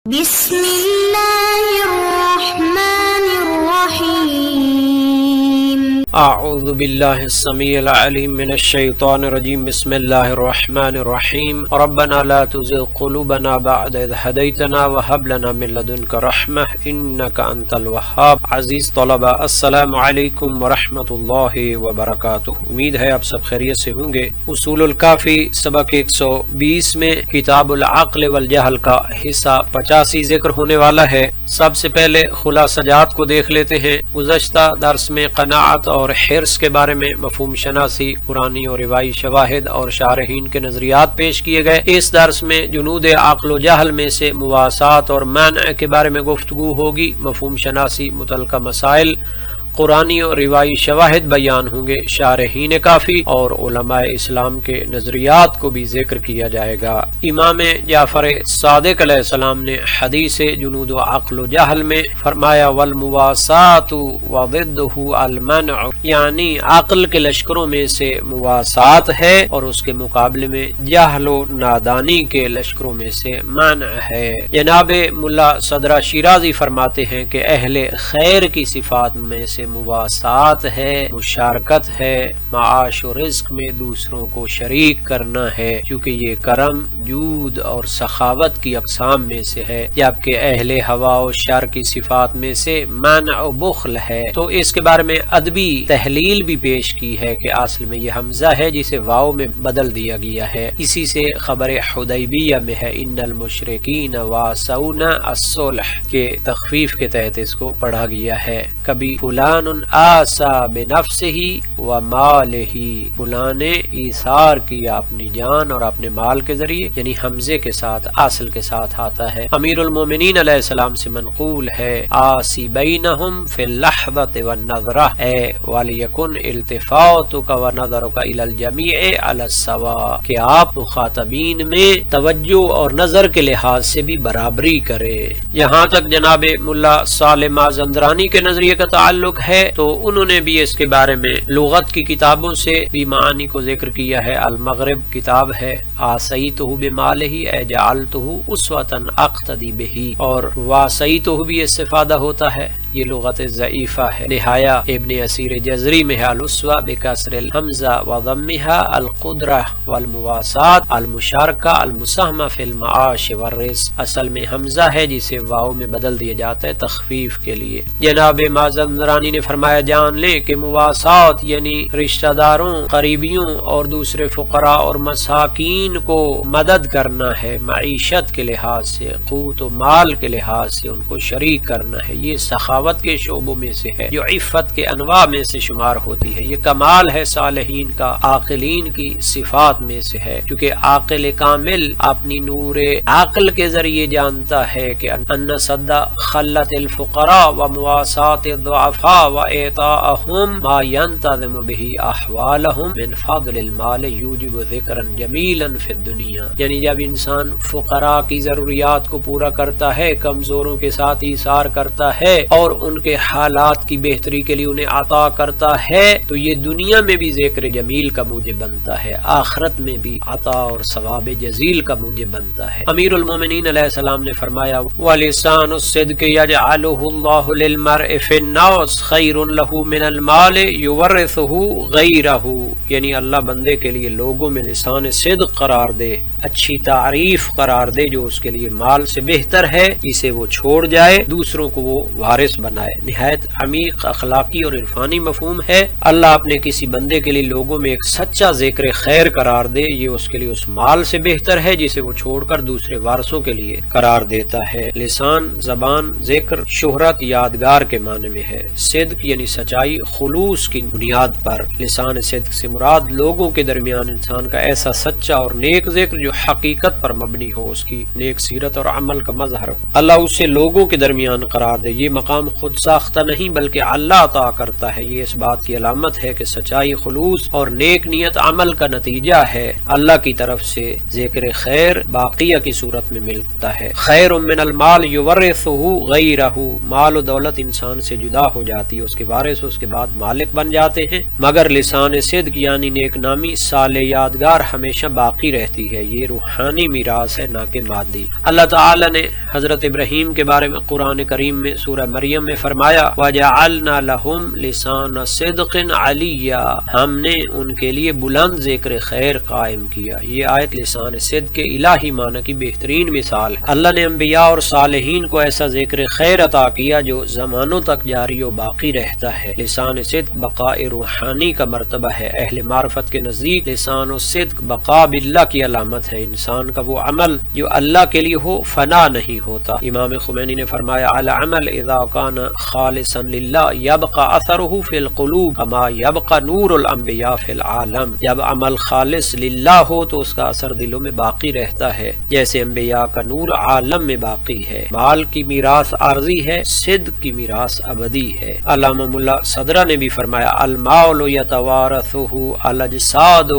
بسم اللہ الرحمن الرحیم اعوذ باللہ السمیع العلیم من الشیطان الرجیم بسم اللہ الرحمن الرحیم ربنا لا تزغ قلوبنا بعد اذ هدیتنا وهب لنا من لدنک رحمہ انک انت الوہاب۔ عزیز طلبہ السلام علیکم ورحمۃ اللہ وبرکاتہ، امید ہے آپ سب خیریت سے ہوں گے۔ اصول الکافی سبق 120 میں کتاب العقل والجہل کا حصہ 85 ذکر ہونے والا ہے۔ سب سے پہلے خلاصہ جات کو دیکھ لیتے ہیں۔ گزشتہ درس میں قناعت اور حرص کے بارے میں مفہوم شناسی، قرآنی اور روایی شواہد اور شارحین کے نظریات پیش کیے گئے۔ اس درس میں جنود عقل و جہل میں سے مواسات اور منع کے بارے میں گفتگو ہوگی۔ مفہوم شناسی متعلقہ مسائل، قرآنی اور روایی شواہد بیان ہوں گے، شارحین کافی اور علماء اسلام کے نظریات کو بھی ذکر کیا جائے گا۔ امام جعفر صادق علیہ السلام نے حدیث جنود و عقل و جہل میں فرمایا والمواسات وضدہ المنع، یعنی عقل کے لشکروں میں سے مواسات ہے اور اس کے مقابلے میں جہل و نادانی کے لشکروں میں سے منع ہے۔ جناب ملا صدرہ شیرازی فرماتے ہیں کہ اہل خیر کی صفات میں سے مواسات ہے، مشارکت ہے، معاش و رزق میں دوسروں کو شریک کرنا ہے، کیونکہ یہ کرم، جود اور سخاوت کی اقسام میں سے ہے، جبکہ اہل ہوا و شر کی صفات میں سے منع و بخل ہے۔ تو اس کے بارے میں ادبی تحلیل بھی پیش کی ہے کہ اصل میں یہ حمزہ ہے جسے واو میں بدل دیا گیا ہے، اسی سے خبر حدیبیہ میں ہے ان المشرکین واسون الصلح کے تخفیف کے تحت اس کو پڑھا گیا ہے۔ کبھی فلان آسا بنفسہ ومالہ، فلان نے ایثار کیا اپنی جان اور اپنے مال کے ذریعے، یعنی حمزے کے ساتھ اصل کے ساتھ آتا ہے۔ امیر المومنین علیہ السلام سے منقول ہے آسی بینہم فی اللحظۃ والنظرہ، اے ولیکن التفاتک ونظرک الی الجمیع علی السواء، کہ آپ مخاطبین میں توجہ اور نظر کے لحاظ سے بھی برابری کرے۔ یہاں تک جناب ملا صالح مازندرانی کے نظریے کا تعلق ہے تو انہوں نے بھی اس کے بارے میں لغت کی کتابوں سے بھی معانی کو ذکر کیا ہے۔ المغرب کتاب ہے، آسیتہ بمالہ اے جعلتہ اسوۃ اقتدی بہ، اور واسیتہ بھی استفادہ ہوتا ہے، یہ لغت ضعیفہ ہے۔ نہایہ ابن اسیر جزری میں ہے الاسوہ بکسر الحمزہ وضمها القدرہ والمواسات المشارکہ المساہمہ فی المعاش والرزق، اصل میں حمزہ ہے جسے واو میں بدل دیا جاتا ہے تخفیف کے لیے۔ جناب مازندرانی نے فرمایا جان لیں کہ مواسات یعنی رشتہ داروں، قریبیوں اور دوسرے فقراء اور مساکین کو مدد کرنا ہے، معیشت کے لحاظ سے، قوت و مال کے لحاظ سے ان کو شریک کرنا ہے۔ یہ سخاوت کے شعبوں میں سے ہے جو عفت کے انواع میں سے شمار ہوتی ہے۔ یہ کمال ہے صالحین کا، عاقلین کی صفات میں سے ہے، کیونکہ عاقل کامل اپنی نور عقل کے ذریعے جانتا ہے کہ ان صد خلت الفقراء و مواسات الضعفاء و اعطاءهم ما ينتظم به احوالهم من فضل المال یوجب ذکرا جمیلا فی الدنیا، یعنی جب انسان فقراء کی ضروریات کو پورا کرتا ہے، کمزوروں کے ساتھ ایثار کرتا ہے اور ان کے حالات کی بہتری کے لیے انہیں عطا کرتا ہے تو یہ دنیا میں بھی ذکر جمیل کا موجب بنتا ہے، آخرت میں بھی عطا اور ثواب جزیل کا موجب بنتا ہے۔ امیر المومنین علیہ السلام نے فرمایا وَلِسَانُ الصِّدْقِ يَجْعَلُهُ اللَّهُ لِلْمَرْءِ فِي النَّاسِ خَيْرٌ لَهُ مِنَ الْمَالِ يُوَرِّثُهُ غَيْرَهُ، یعنی اللہ بندے کے لیے لوگوں میں لسان صدق قرار دے، اچھی تعریف قرار دے جو اس کے لیے مال سے بہتر ہے، جسے وہ چھوڑ جائے، دوسروں کو وہ وارث بنائے۔ نہایت عمیق اخلاقی اور عرفانی مفہوم ہے۔ اللہ اپنے کسی بندے کے لیے لوگوں میں ایک سچا ذکر خیر قرار دے، یہ اس کے لیے اس مال سے بہتر ہے جسے وہ چھوڑ کر دوسرے وارثوں کے لیے قرار دیتا ہے۔ لسان، زبان، ذکر، شہرت، یادگار کے معنی میں ہے۔ صدق یعنی سچائی، خلوص کی بنیاد پر۔ لسان صدق سے مراد لوگوں کے درمیان انسان کا ایسا سچا اور نیک ذکر جو حقیقت پر مبنی ہو، اس کی نیک سیرت اور عمل کا مظہر ہو، اللہ اسے لوگوں کے درمیان قرار دے۔ یہ مقام رستم خود ساختہ نہیں بلکہ اللہ عطا کرتا ہے۔ یہ اس بات کی علامت ہے کہ سچائی، خلوص اور نیک نیت عمل کا نتیجہ ہے۔ اللہ کی طرف سے ذکر خیر باقیہ کی صورت میں ملتا ہے۔ خیر من المال یورثہ غیرہ، مال و دولت انسان سے جدا ہو جاتی ہے، اس کے وارث اس کے بعد مالک بن جاتے ہیں، مگر لسان صدق یعنی نیک نامی سال یادگار ہمیشہ باقی رہتی ہے۔ یہ روحانی میراث ہے، نہ کہ مادی۔ اللہ تعالی نے حضرت ابراہیم کے بارے میں قرآن کریم میں سورہ مریم میں فرمایا وَجَعَلْنَا لَهُمْ لِسَانَ صِدْقٍ عَلِيًّا، ہم نے ان کے لیے بلند ذکر خیر قائم کیا۔ یہ آیت لسان صدق کے الہی معنی کی بہترین مثال ہے۔ اللہ نے انبیاء اور صالحین کو ایسا ذکر خیر عطا کیا جو زمانوں تک جاری و باقی رہتا ہے۔ لسان صدق بقاء روحانی کا مرتبہ ہے۔ اہل معرفت کے نزدیک لسان و صدق بقاء باللہ کی علامت ہے۔ انسان کا وہ عمل جو اللہ کے لیے ہو فنا نہیں ہوتا۔ امام خمینی نے فرمایا العمل اذا کان خالصا للہ یبقى اثرہ فی القلوب کما یبقى نور الانبیاء فی العالم، جب عمل خالص للہ ہو تو اس کا اثر دلوں میں باقی رہتا ہے جیسے انبیاء کا نور عالم میں باقی ہے۔ مال کی میراث عارضی ہے، صدق کی میراث ابدی ہے۔ علامہ ملا صدرہ نے بھی فرمایا المال یتوارثہ الاجساد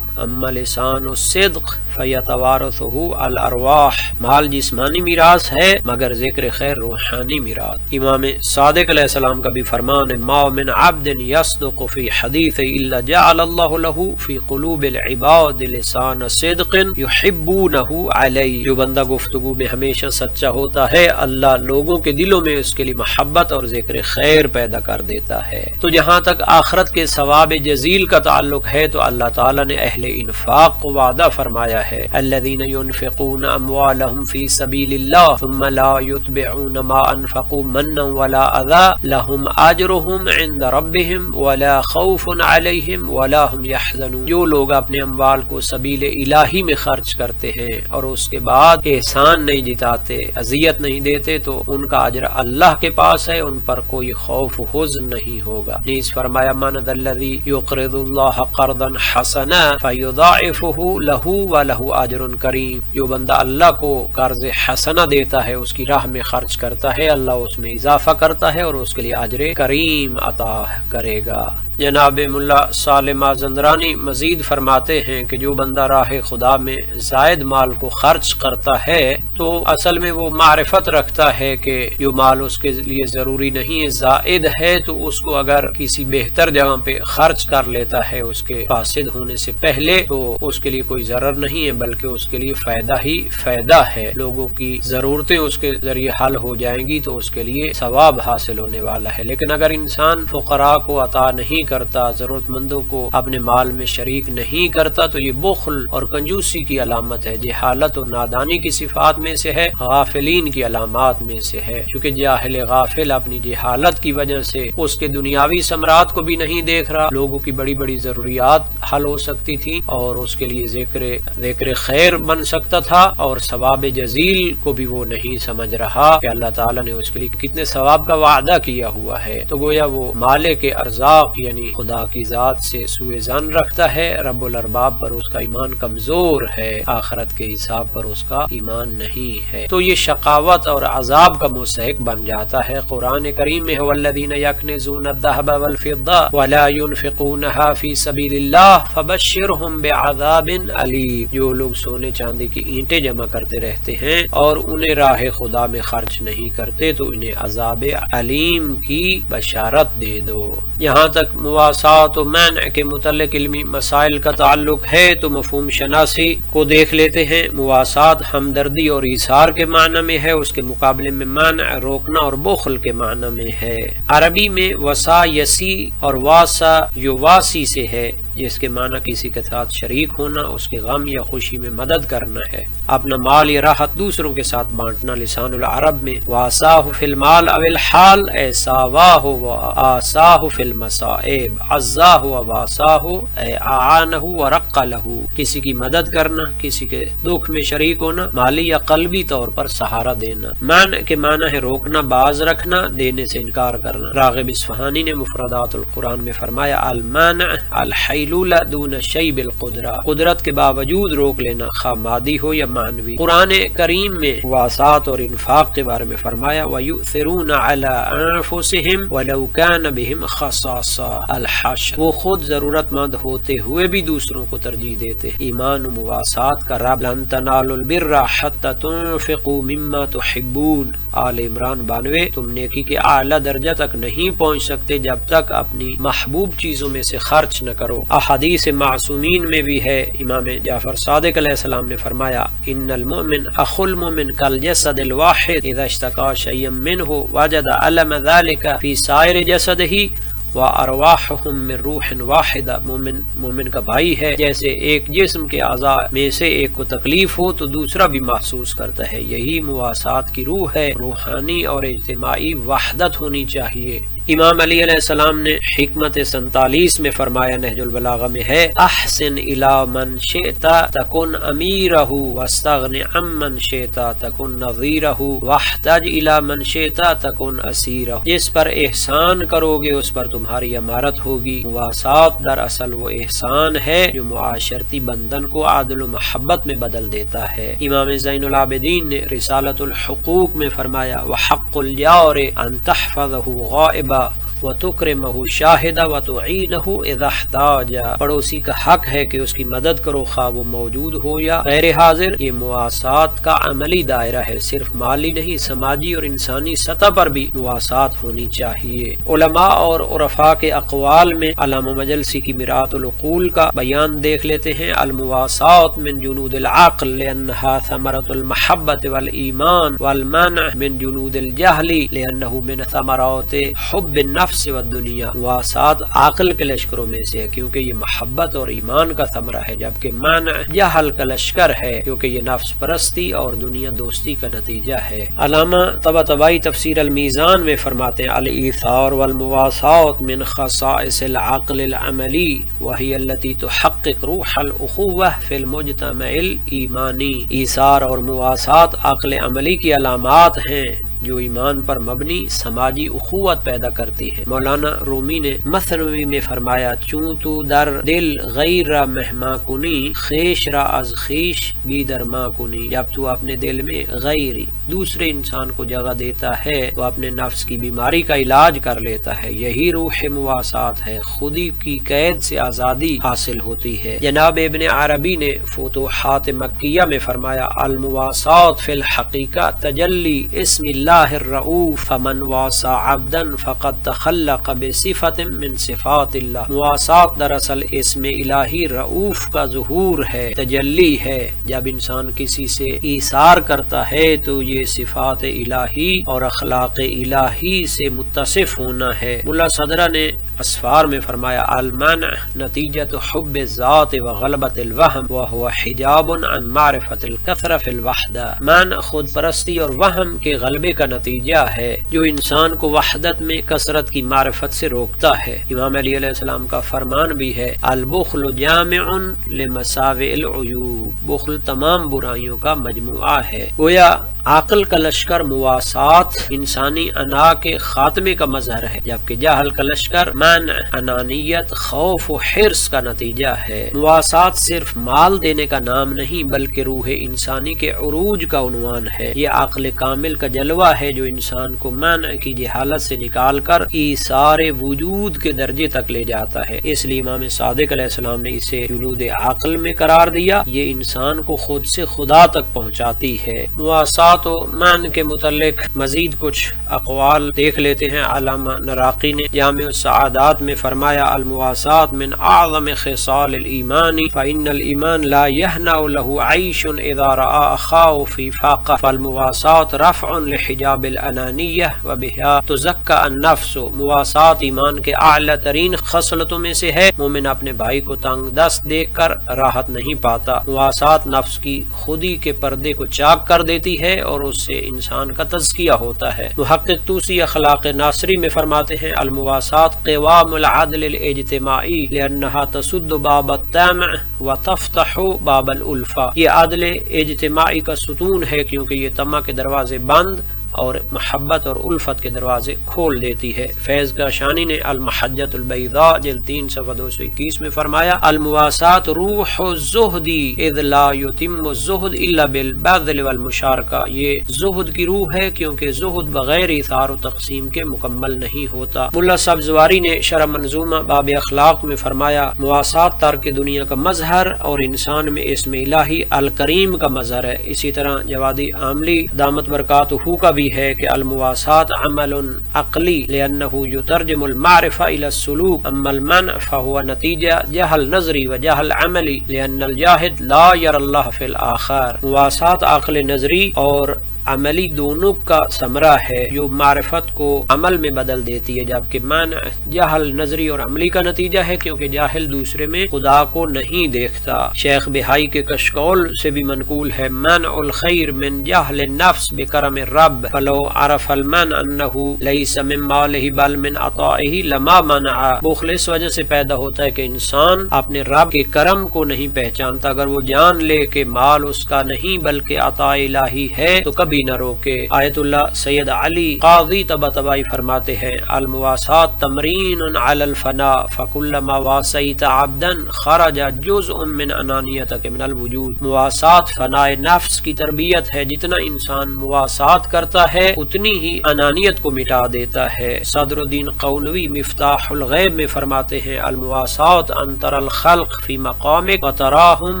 اما لسان الصدق فیتوارثہ الارواح، مال جسمانی میراث ہے مگر ذکر خیر روحانی میراث۔ امام صادق علیہ السلام کا بھی فرمان ہے ما من عبد یصدق فی حدیث الا جعل اللہ له فی قلوب العباد لسان صدق یحبونہ علیہ، جو بندہ گفتگو میں ہمیشہ سچا ہوتا ہے اللہ لوگوں کے دلوں میں اس کے لیے محبت اور ذکر خیر پیدا کر دیتا ہے۔ تو جہاں تک آخرت کے ثواب جزیل کا تعلق ہے تو اللہ تعالیٰ نے اہل انفاق کو وعدہ فرمایا ہے الذین ينفقون اموالهم فی سبیل اللہ ثم لا يتبعون ما انفقوا منا ولا اذى لهم اجرهم عند ربهم ولا خوف علیہم ولا هم يحزنون، جو لوگ اپنے اموال کو سبیل الہی میں خرچ کرتے ہیں اور اس کے بعد احسان نہیں جتاتے، اذیت نہیں دیتے تو ان کا اجر اللہ کے پاس ہے، ان پر کوئی خوف و حزن نہیں ہوگا۔ نیز فرمایا من ذا الذی یقرض اللہ قرضا حسنا فیضاعفہ لہ ولہ اجر کریم، جو بندہ اللہ کو قرض حسنہ دیتا ہے اس کی راہ میں خرچ کرتا ہے اللہ اس میں اضافہ کرتا ہے اور اس کے لیے اجر کریم عطا کرے گا۔ جناب ملا صالح مازندرانی مزید فرماتے ہیں کہ جو بندہ راہ خدا میں زائد مال کو خرچ کرتا ہے تو اصل میں وہ معرفت رکھتا ہے کہ جو مال اس کے لیے ضروری نہیں ہے زائد ہے تو اس کو اگر کسی بہتر جگہ پہ خرچ کر لیتا ہے اس کے فاسد ہونے سے پہلے تو اس کے لیے کوئی ضرر نہیں ہے بلکہ اس کے لیے فائدہ ہی فائدہ ہے، لوگوں کی ضرورتیں اس کے ذریعے حل ہو جائیں گی تو اس کے لیے ثواب حاصل ہونے والا ہے۔ لیکن اگر انسان فقراء کو عطا نہیں کرتا، ضرورت مندوں کو اپنے مال میں شریک نہیں کرتا تو یہ بخل اور کنجوسی کی علامت ہے، جہالت اور نادانی کی صفات میں سے ہے، غافلین کی علامات میں سے ہے۔ چونکہ جاہل غافل اپنی جہالت کی وجہ سے اس کے دنیاوی ثمرات کو بھی نہیں دیکھ رہا، لوگوں کی بڑی بڑی ضروریات حل ہو سکتی تھی اور اس کے لیے ذکر خیر بن سکتا تھا اور ثواب جزیل کو بھی وہ نہیں سمجھ رہا کہ اللہ تعالیٰ نے اس کے لیے کتنے ثواب کا وعدہ کیا ہوا ہے۔ تو گویا وہ مالک ارزاق یعنی خدا کی ذات سے سوء ظن رکھتا ہے، رب الارباب پر اس کا ایمان کمزور ہے، آخرت کے حساب پر اس کا ایمان نہیں ہے، تو یہ شقاوت اور عذاب کا مستحق بن جاتا ہے۔ قرآن کریم میں والذین یکنزون الذهب والفضة ولا ينفقونها في سبيل الله فبشرهم بعذاب علیم، جو لوگ سونے چاندی کی اینٹیں جمع کرتے رہتے ہیں اور انہیں راہ خدا میں خرچ نہیں کرتے تو انہیں عذاب علیم کی بشارت دے دو۔ یہاں تک مواسات و منع کے متعلق علمی مسائل کا تعلق ہے تو مفہوم شناسی کو دیکھ لیتے ہیں۔ مواسات ہمدردی اور ایثار کے معنی میں ہے، اس کے مقابلے میں منع روکنا اور بخل کے معنی میں ہے۔ عربی میں وسا یسی اور واسا یواسی سے ہے جس کے معنی کسی کے ساتھ شریک ہونا، اس کے غم یا خوشی میں مدد کرنا ہے، اپنا مال یا راحت دوسروں کے ساتھ بانٹنا۔ لسان العرب میں واساہ فی المال او الحال اے ساواہ و آساہ فی المسائل، عیب، عزاہ و واساہ اے اعانہ و رق لہ، کسی کی مدد کرنا، کسی کے دکھ میں شریک ہونا، مالی یا قلبی طور پر سہارا دینا۔ مانع کے معنی ہے روکنا، باز رکھنا، دینے سے انکار کرنا۔ راغب اصفہانی نے مفردات القرآن میں فرمایا المانع الحیلولہ دون شیب القدرہ، قدرت کے باوجود روک لینا، خواہ مادی ہو یا معنوی۔ قرآن کریم میں واسات اور انفاق کے بارے میں فرمایا وَيُؤْثِرُونَ عَلَىٰ أَنفُسِهِمْ وَلَوْ كَانَ بِهِمْ خَصَاصَةٌ الحشر، وہ خود ضرورت مند ہوتے ہوئے بھی دوسروں کو ترجیح دیتے۔ ایمان و مواسات کا رب لن تنالوا البر حتى تنفقوا مما تحبون، آل عمران 92۔ تم نیکی کے اعلیٰ درجہ تک نہیں پہنچ سکتے جب تک اپنی محبوب چیزوں میں سے خرچ نہ کرو۔ احادیث معصومین میں بھی ہے، امام جعفر صادق علیہ السلام نے فرمایا ان المؤمن اخو المؤمن کالجسد الواحد اذا اشتكى شيئا منه وجد الم ذلك في سائر جسده وارواحهم من روح واحدہ، مومن کا بھائی ہے، جیسے ایک جسم کے اعضاء میں سے ایک کو تکلیف ہو تو دوسرا بھی محسوس کرتا ہے۔ یہی مواسات کی روح ہے، روحانی اور اجتماعی وحدت ہونی چاہیے۔ امام علی علیہ السلام نے حکمت 47 میں فرمایا، نہج البلاغہ میں ہے احسن الی من شئت تکن امیرہ واستغن عمن شئت تکن نظیرہ واحتج الی من شئت تکن اسیرہ، جس پر احسان کرو گے اس پر تمہاری امارت ہوگی۔ مواسات دراصل وہ احسان ہے جو معاشرتی بندھن کو عدل و محبت میں بدل دیتا ہے۔ امام زین العابدین نے رسالۃ الحقوق میں فرمایا وحق الجار ان تحفظہ غائبا وتکرمہ شاہدہ وتعینہ اذا احتاج، پڑوسی کا حق ہے کہ اس کی مدد کرو خواہ وہ موجود ہو یا غیر حاضر۔ یہ مواسات کا عملی دائرہ ہے، صرف مالی نہیں، سماجی اور انسانی سطح پر بھی مواسات ہونی چاہیے۔ علماء اور عرفاء کے اقوال میں علامہ مجلسی کی مرآت العقول کا بیان دیکھ لیتے ہیں، المواسات من جنود العقل لأنها ثمرۃ المحبۃ والایمان، والمانع من جنود الجہل لأنہ من ثمرات حب النفس والدنیا۔ مواسات عقل کے لشکروں میں سے ہے کیونکہ یہ محبت اور ایمان کا ثمرہ ہے، جبکہ مانع جہل کا لشکر ہے کیونکہ یہ نفس پرستی اور دنیا دوستی کا نتیجہ ہے۔ علامہ طباطبائی تفسیر المیزان میں فرماتے ہیں الایثار والمواسات من خصائص العقل العملی وہی التي تحقق روح الاخوہ فی المجتمع الایمانی۔ ایثار اور مواسات عقل عملی کی علامات ہیں جو ایمان پر مبنی سماجی اخوت پیدا کرتی ہے۔ مولانا رومی نے مثنوی میں فرمایا چون تو در دل غیر را مہما کنی خیش را از خیش بی درما کنی، جب تو اپنے دل میں غیری دوسرے انسان کو جگہ دیتا ہے تو اپنے نفس کی بیماری کا علاج کر لیتا ہے۔ یہی روح مواسات ہے، خودی کی قید سے آزادی حاصل ہوتی ہے۔ جناب ابن عربی نے فتوحات مکیہ میں فرمایا المواسات فی الحقیقہ تجلی اسم اللہ الرؤوف فمن واسا عبدا فقد تخلق بصفت من صفات اللہ۔ مواسات دراصل اسم الہی رؤوف کا ظہور ہے، تجلی ہے۔ جب انسان کسی سے ایثار کرتا ہے تو یہ صفات الہی اور اخلاق الہی سے متصف ہونا ہے۔ ملا صدرہ نے اسفار میں فرمایا المانع نتیجۃ حب الذات وغلبۃ الوہم وہو حجاب عن معرفۃ الکثرۃ فی الوحدہ۔ مانع خود پرستی اور وہم کے غلبے کا نتیجہ ہے جو انسان کو وحدت میں کثرت کی معرفت سے روکتا ہے۔ امام علی علیہ السلام کا فرمان بھی ہے البخل جامع لمساوئ العیوب، بخل تمام برائیوں کا مجموعہ ہے۔ گویا عقل کا لشکر مواسات انسانی انا کے خاتمے کا مظہر ہے، جبکہ جہل کا لشکر منع، انانیت، خوف و حرص کا نتیجہ ہے۔ مواسات صرف مال دینے کا نام نہیں بلکہ روح انسانی کے عروج کا عنوان ہے۔ یہ عقل کامل کا جلوہ ہے جو انسان کو منع کی جہالت سے نکال کر ایثار وجود کے درجے تک لے جاتا ہے۔ اس لیے امام صادق علیہ السلام نے اسے جنود عقل میں قرار دیا، یہ انسان کو خود سے خدا تک پہنچاتی ہے۔ مواسات و منع کے متعلق مزید کچھ اقوال دیکھ لیتے ہیں۔ علامہ نراقی نے جامع السعادات میں فرمایا المواسات من اعظم خصال الایمان فإن الایمان لا يهنأ له عیش اذا رأى اخاه في فاقة فالمواسات رفع لحجاب الانانیہ وبها تزکى النفس۔ مواسات ایمان کے اعلی ترین خصلتوں میں سے ہے۔ مومن اپنے بھائی کو تنگ دست دیکھ کر راحت نہیں پاتا۔ مواسات نفس کی خودی کے پردے کو چاک کر دیتی ہے اور اس سے انسان کا تزکیہ ہوتا ہے۔ محقق طوسی اخلاق ناصری میں فرماتے ہیں المواسات قوام العدل الاجتماعی لانہا تسد باب الطمع وتفتح باب الالفہ، یہ عدل اجتماعی کا ستون ہے کیونکہ یہ طمع کے دروازے بند اور محبت اور الفت کے دروازے کھول دیتی ہے۔ فیض کاشانی نے المحجۃ البیضاء جلد 3 صفحہ 221 میں فرمایا المواسات روح الزہد اذ لا یتم الزہد الا بالبذل والمشارکہ، یہ زہد کی روح ہے کیونکہ زہد بغیر ایثار و تقسیم کے مکمل نہیں ہوتا۔ ملا سبزواری نے شرح منظومہ باب اخلاق میں فرمایا مواسات ترک دنیا کا مظہر اور انسان میں اسم الہی الکریم کا مظہر ہے۔ اسی طرح جوادی عاملی دامت برکاتہ کا بھی ہے کہ المواسات عمل عقلی لأنہ یترجم المعرفہ الى السلوک، اما المنع فهو نتیجہ جہل نظری و جہل عملی لأن الجاہد لا یر اللہ فی الآخر۔ مواسات عقل نظری اور عملی دونوں کا ثمرہ ہے جو معرفت کو عمل میں بدل دیتی ہے، جبکہ منع جہل نظری اور عملی کا نتیجہ ہے کیونکہ جاہل دوسرے میں خدا کو نہیں دیکھتا۔ شیخ بہائی کے کشکول سے بھی منقول ہے منع الخیر من جہل النفس بکرم الرب فلو عرف المنع انہ لیس من مالہ بل من عطائہ لما منع۔ بخل اس وجہ سے پیدا ہوتا ہے کہ انسان اپنے رب کے کرم کو نہیں پہچانتا، اگر وہ جان لے کہ مال اس کا نہیں بلکہ عطا الہی ہے تو کبھی نہ روکے۔ آیت اللہ سید علی قاضی طباطبائی فرماتے ہیں المواسات تمرین علی الفناء فکلما واسیت عبدا خرج جزء من انانیتک من الوجود۔ مواسات فناء نفس کی تربیت ہے، جتنا انسان مواسات کرتا ہے اتنی ہی انانیت کو مٹا دیتا ہے۔ صدر الدین قولوی مفتاح الغیب میں فرماتے ہیں المواسات انتر الخلق فی مقامک وتراہم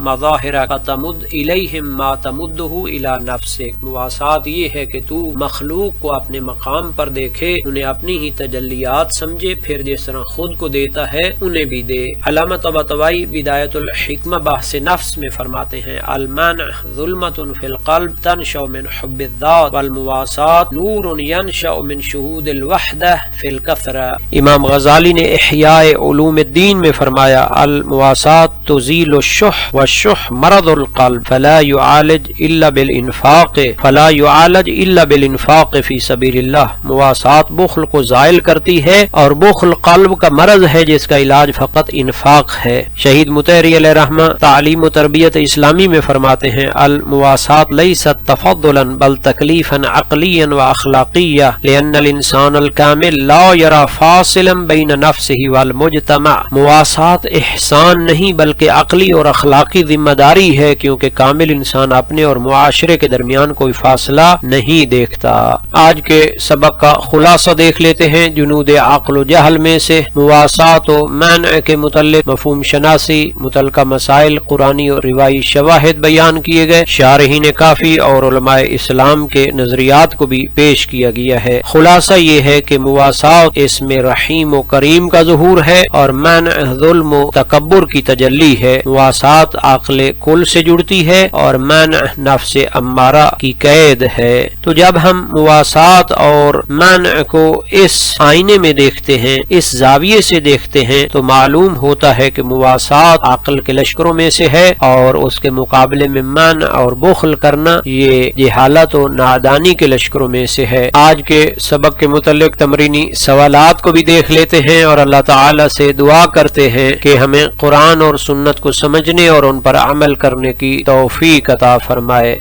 مظاہرک فتمد الیہم ما تمدہ الی نفسک۔ مواسات یہ ہے کہ تو مخلوق کو اپنے مقام پر دیکھے، انہیں اپنی ہی تجلیات سمجھے، پھر جس طرح خود کو دیتا ہے انہیں بھی دے۔ علامہ طباطبائی بدایت الحکمہ بحث نفس میں فرماتے ہیں المنع ظلمۃ فی القلب تنشأ من حب الذات والمواسات نور ینشأ من شہود الوحدہ فی الکثرہ۔ امام غزالی نے احیاء علوم الدین میں فرمایا المواسات تزیل الشح والشح مرض القلب فلا يعالج الا بالانفاق يعالج الا بالانفاق فی سبیل اللہ۔ مواسات بخل کو زائل کرتی ہے اور بخل قلب کا مرض ہے جس کا علاج فقط انفاق ہے۔ شہید مطہری علیہ رحمہ تعلیم و تربیت اسلامی میں فرماتے ہیں المواسات لیست تفضلا بل تکلیفا عقلیا و اخلاقیا لان الانسان الکامل لا یرا فاصلا بین نفسہ والمجتمع۔ مواسات احسان نہیں بلکہ عقلی اور اخلاقی ذمہ داری ہے کیونکہ کامل انسان اپنے اور معاشرے کے درمیان کوئی فاصلہ نہیں دیکھتا۔ آج کے سبق کا خلاصہ دیکھ لیتے ہیں جنود عقل و جہل میں سے مواسات و منع کے متعلق مفہوم شناسی، متعلقہ مسائل، قرآنی اور روایی شواہد بیان کیے گئے، شارحین کافی اور علماء اسلام کے نظریات کو بھی پیش کیا گیا ہے۔ خلاصہ یہ ہے کہ مواسات اس میں رحیم و کریم کا ظہور ہے اور منع ظلم و تکبر کی تجلی ہے۔ مواسات عقل کل سے جڑتی ہے اور منع نفس امارہ کی قید ہے۔ تو جب ہم مواسات اور منع کو اس آئینے میں دیکھتے ہیں، اس زاویے سے دیکھتے ہیں تو معلوم ہوتا ہے کہ مواسات عقل کے لشکروں میں سے ہے اور اس کے مقابلے میں منع اور بخل کرنا یہ جہالت و نادانی کے لشکروں میں سے ہے۔ آج کے سبق کے متعلق تمرینی سوالات کو بھی دیکھ لیتے ہیں اور اللہ تعالی سے دعا کرتے ہیں کہ ہمیں قرآن اور سنت کو سمجھنے اور ان پر عمل کرنے کی توفیق عطا فرمائے۔